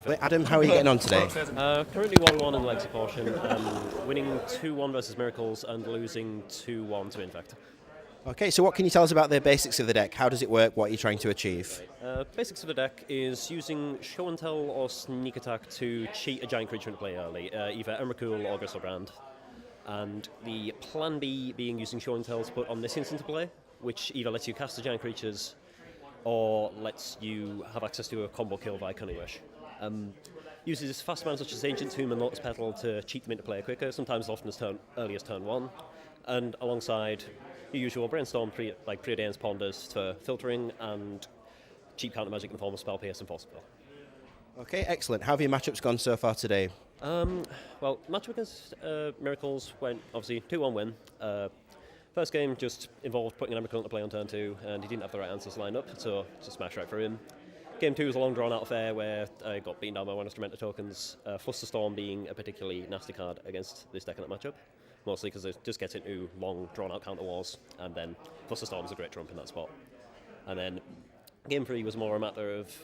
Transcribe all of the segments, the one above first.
Adam, how are you getting on today? Currently 1-1 in the legacy portion, winning 2-1 versus Miracles and losing 2-1 to Infect. Okay, so what can you tell us about the basics of the deck? How does it work? What are you trying to achieve? Basics of the deck is using Show and Tell or Sneak Attack to cheat a giant creature into play early, either Emrakul or Gristlebrand. And the plan B being using Show and Tell to put Omniscience into play, which either lets you cast the giant creatures or lets you have access to a combo kill via Cunning Wish. Uses fast mana such as Ancient Tomb and Lotus Petal to cheat them into play quicker, sometimes often as early as turn 1, and alongside your usual Brainstorm, Preordain's Ponders for filtering, and cheap counter magic in the form of Spell Pierce and Force Spell. Okay, excellent. How have your matchups gone so far today? Well, matchup against Miracles went obviously 2-1 win. First game just involved putting an Emrakul into play on turn 2, and he didn't have the right answers lined up, so just smash right through him. Game 2 was a long drawn-out affair where I got beaten down by one Instrumental tokens, Flusterstorm being a particularly nasty card against this deck in that matchup, mostly because it just gets into long drawn-out counter wars, and then Flusterstorm is a great trump in that spot. And then Game 3 was more a matter of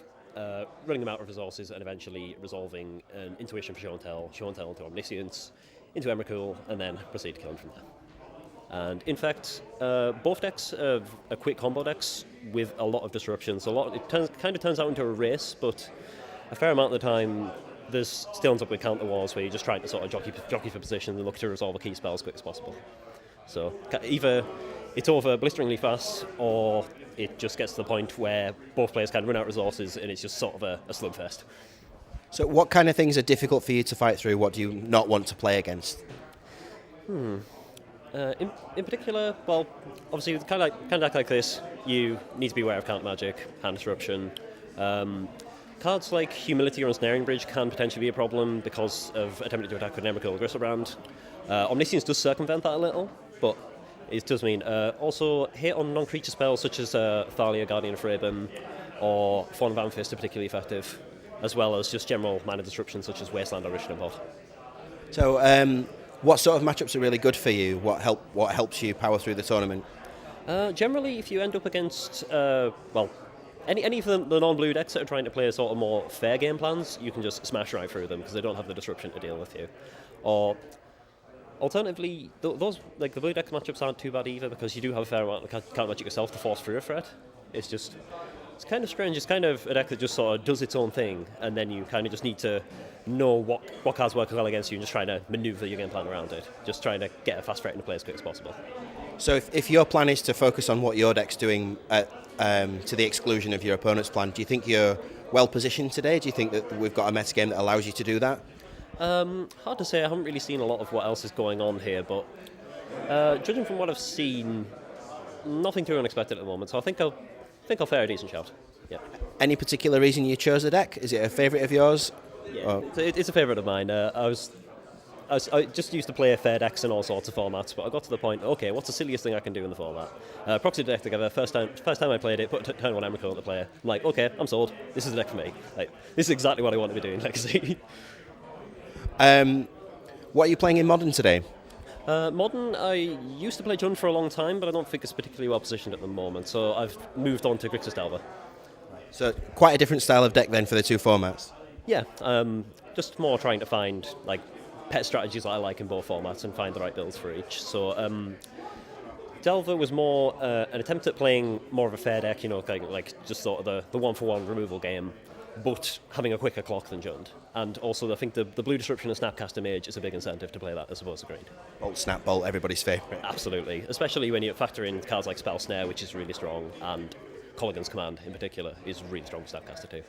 running them out of resources and eventually resolving an Intuition for Show and Tell into Omniscience, into Emrakul, and then proceed to kill him from there. And in fact, both decks are quick combo decks with a lot of disruption. So it kind of turns out into a race, but a fair amount of the time there's still ends up with counter wars where you're just trying to sort of jockey for position and look to resolve a key spell as quick as possible. So either it's over blisteringly fast, or it just gets to the point where both players kind of run out of resources and it's just sort of a slugfest. So what kind of things are difficult for you to fight through? What do you not want to play against? In particular, well, obviously, with kind of deck like this, you need to be aware of counter magic, hand disruption. Cards like Humility or Ensnaring Bridge can potentially be a problem because of attempting to attack with an Emrakul or Gristlebrand. Omniscience does circumvent that a little, but it does mean also hit on non-creature spells such as Thalia, Guardian of Raben, or Fawn of Amethyst are particularly effective, as well as just general mana disruption such as Wasteland or Rishon Pod. So, what sort of matchups are really good for you? What helps you power through the tournament? Generally, if you end up against, any of the non-blue decks that are trying to play sort of more fair game plans, you can just smash right through them because they don't have the disruption to deal with you. Or alternatively, those like the blue deck matchups aren't too bad either because you do have a fair amount of counter magic yourself to force through a threat. It's kind of strange. It's kind of a deck that just sort of does its own thing, and then you kind of just need to know what cards work well against you and just trying to maneuver your game plan around it. Just trying to get a fast threat into play as quick as possible. So if your plan is to focus on what your deck's doing to the exclusion of your opponent's plan, do you think you're well positioned today? Do you think that we've got a meta game that allows you to do that? Hard to say. I haven't really seen a lot of what else is going on here, but judging from what I've seen, nothing too unexpected at the moment. So I think I'll fare a decent shout. Yeah. Any particular reason you chose the deck? Is it a favourite of yours? Yeah, it's a favourite of mine. I just used to play fair decks in all sorts of formats, but I got to the point, okay, what's the silliest thing I can do in the format? Proxy the deck together, first time I played it, put turn 1 Emrakul into play. I'm like, okay, I'm sold. This is the deck for me. Like, this is exactly what I want to be doing in Legacy. What are you playing in Modern today? Modern, I used to play Jund for a long time, but I don't think it's particularly well positioned at the moment, so I've moved on to Grixis Delver. So quite a different style of deck then for the two formats? Yeah, just more trying to find like pet strategies that I like in both formats and find the right builds for each. So Delver was more an attempt at playing more of a fair deck, like just sort of the one-for-one removal game, but having a quicker clock than Jund. And also I think the blue disruption and Snapcaster Mage is a big incentive to play that as opposed to green. Bolt, Snap, Bolt, everybody's favourite. Absolutely, especially when you factor in cards like Spell Snare, which is really strong, and Colligan's Command in particular is really strong with Snapcaster too.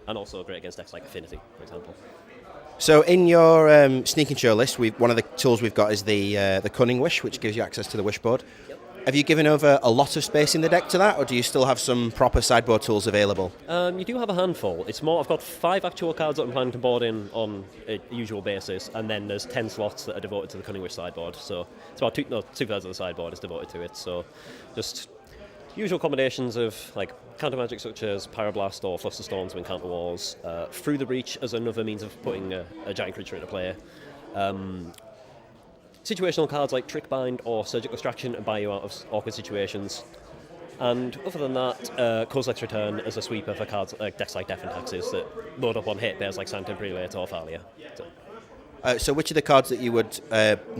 And also great against decks like Affinity, for example. So in your Sneak and Show list, one of the tools we've got is the Cunning Wish, which gives you access to the Wishboard. Yep. Have you given over a lot of space in the deck to that, or do you still have some proper sideboard tools available? You do have a handful. It's more, I've got 5 actual cards that I'm planning to board in on a usual basis, and then there's 10 slots that are devoted to the Cunning Wish sideboard. So it's about two-thirds of the sideboard is devoted to it. So just usual combinations of like counter magic such as Pyroblast or Flusterstorms when counter wars, Through the Breach as another means of putting a giant creature into play. Situational cards like Trick Bind or Surgical Extraction to buy you out of awkward situations. And other than that, Kozilek's Return as a sweeper for cards like decks like Death and Taxes that load up on hit bears like Sanctum Prelate or Thalia. So which are the cards that you would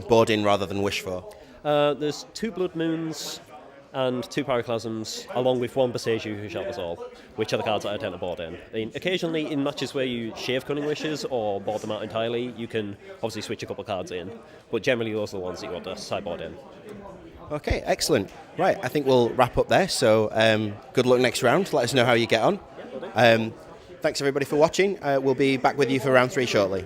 board in rather than wish for? There's 2 Blood Moons and 2 Pyroclasms, along with 1 Boseiju who shelters all, which are the cards that I tend to board in. I mean, occasionally in matches where you shave Cunning Wishes or board them out entirely, you can obviously switch a couple of cards in, but generally those are the ones that you want to sideboard in. Okay, excellent. Right, I think we'll wrap up there. So good luck next round. Let us know how you get on. Thanks everybody for watching. We'll be back with you for round 3 shortly.